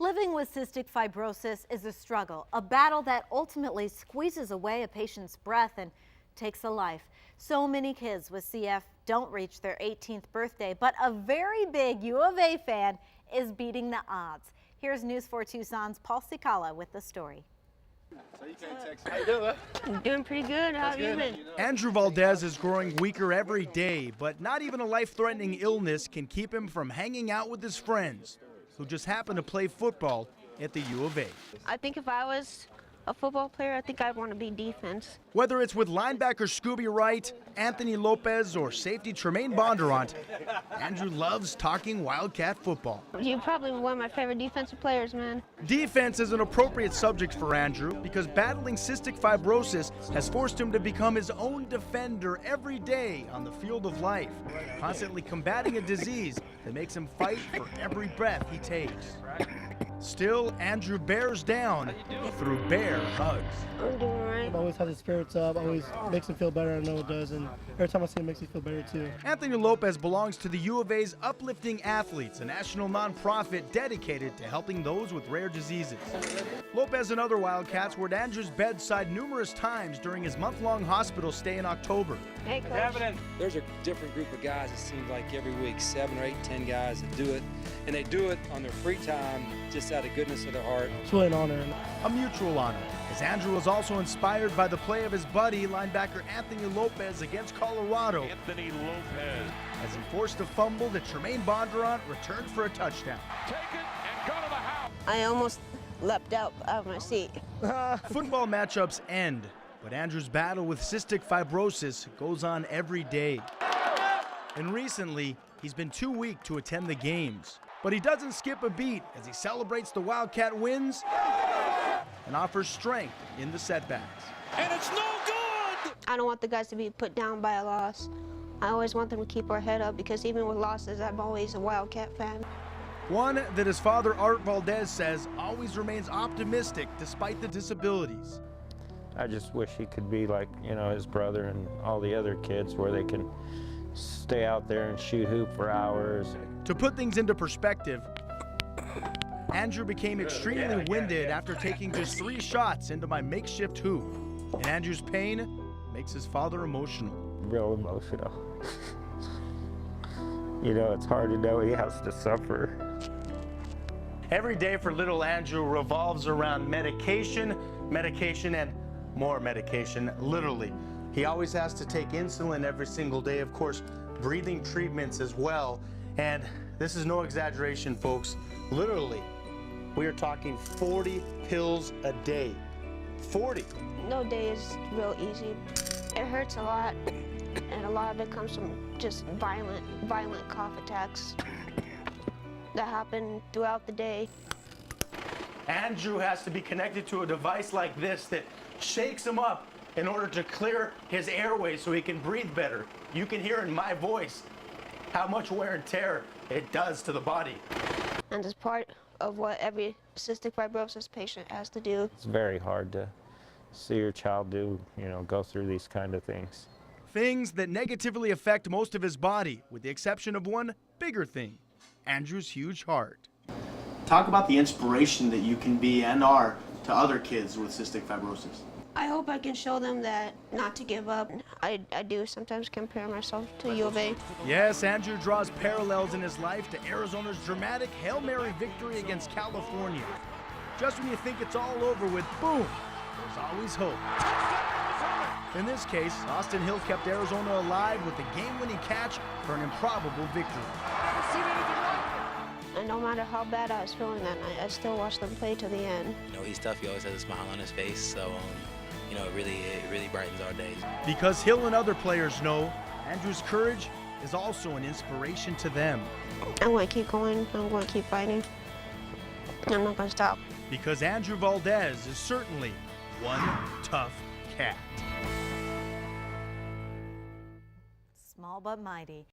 Living with cystic fibrosis is a struggle, a battle that ultimately squeezes away a patient's breath and takes a life. So many kids with CF don't reach their 18th birthday, but a very big U of A fan is beating the odds. Here's News 4 Tucson's Paul Cicala with the story. So you can't text. How you doing? I'm doing pretty good. How have you been? Andrew Valdez is growing weaker every day, but not even a life-threatening illness can keep him from hanging out with his friends, who just happen to play football at the U of A. I think if I was a football player, I think I'd want to be defense. Whether it's with linebacker Scooby Wright, Anthony Lopez, or safety Tremaine Bondurant, Andrew loves talking Wildcat football. You're probably one of my favorite defensive players, man. Defense is an appropriate subject for Andrew because battling cystic fibrosis has forced him to become his own defender every day on the field of life, constantly combating a disease that makes him fight for every breath he takes. Still, Andrew bears down through bear hugs. I'm doing all right. Always has his spirits up, always makes him feel better. I know it does, and every time I see him, it makes me feel better too. Anthony Lopez belongs to the U of A's Uplifting Athletes, a national nonprofit dedicated to helping those with rare diseases. Lopez and other Wildcats were at Andrew's bedside numerous times during his month-long hospital stay in October. Hey, Coach. There's a different group of guys, it seems like every week, 7 or 8, 10 guys that do it, and they do it on their free time, just out of goodness of their heart. It's really an honor. A mutual honor, as Andrew was also inspired by the play of his buddy, linebacker Anthony Lopez against Colorado. Anthony Lopez. As he forced a fumble that Tremaine Bondurant returned for a touchdown. Take it and go to the house. I almost leapt out of my seat. Football matchups end, but Andrew's battle with cystic fibrosis goes on every day. And recently, he's been too weak to attend the games. But he doesn't skip a beat as he celebrates the Wildcat wins and offers strength in the setbacks. And it's no good! I don't want the guys to be put down by a loss. I always want them to keep our head up because even with losses, I'm always a Wildcat fan. One that his father, Art Valdez, says always remains optimistic despite the disabilities. I just wish he could be like, his brother and all the other kids where they can stay out there and shoot hoop for hours. To put things into perspective, Andrew became extremely winded after taking just 3 shots into my makeshift hoop. And Andrew's pain makes his father emotional. Real emotional. It's hard to know he has to suffer. Every day for little Andrew revolves around medication, and more medication, literally. He always has to take insulin every single day, of course, breathing treatments as well. And this is no exaggeration, folks. Literally, we are talking 40 pills a day. 40. No day is real easy. It hurts a lot, and a lot of it comes from just violent cough attacks that happen throughout the day. Andrew has to be connected to a device like this that shakes him up in order to clear his airways so he can breathe better. You can hear in my voice how much wear and tear it does to the body. And it's part of what every cystic fibrosis patient has to do. It's very hard to see your child go through these kind of things. Things that negatively affect most of his body, with the exception of one bigger thing, Andrew's huge heart. Talk about the inspiration that you can be and are to other kids with cystic fibrosis. I hope I can show them that not to give up. I do sometimes compare myself to U of A. Yes, Andrew draws parallels in his life to Arizona's dramatic Hail Mary victory against California. Just when you think it's all over with, boom, there's always hope. In this case, Austin Hill kept Arizona alive with the game-winning catch for an improbable victory. And no matter how bad I was feeling that night, I still watched them play to the end. He's tough. He always has a smile on his face, so it really brightens our days. Because Hill and other players know, Andrew's courage is also an inspiration to them. I'm going to keep going. I'm going to keep fighting. I'm not going to stop. Because Andrew Valdez is certainly one tough cat. Small but mighty.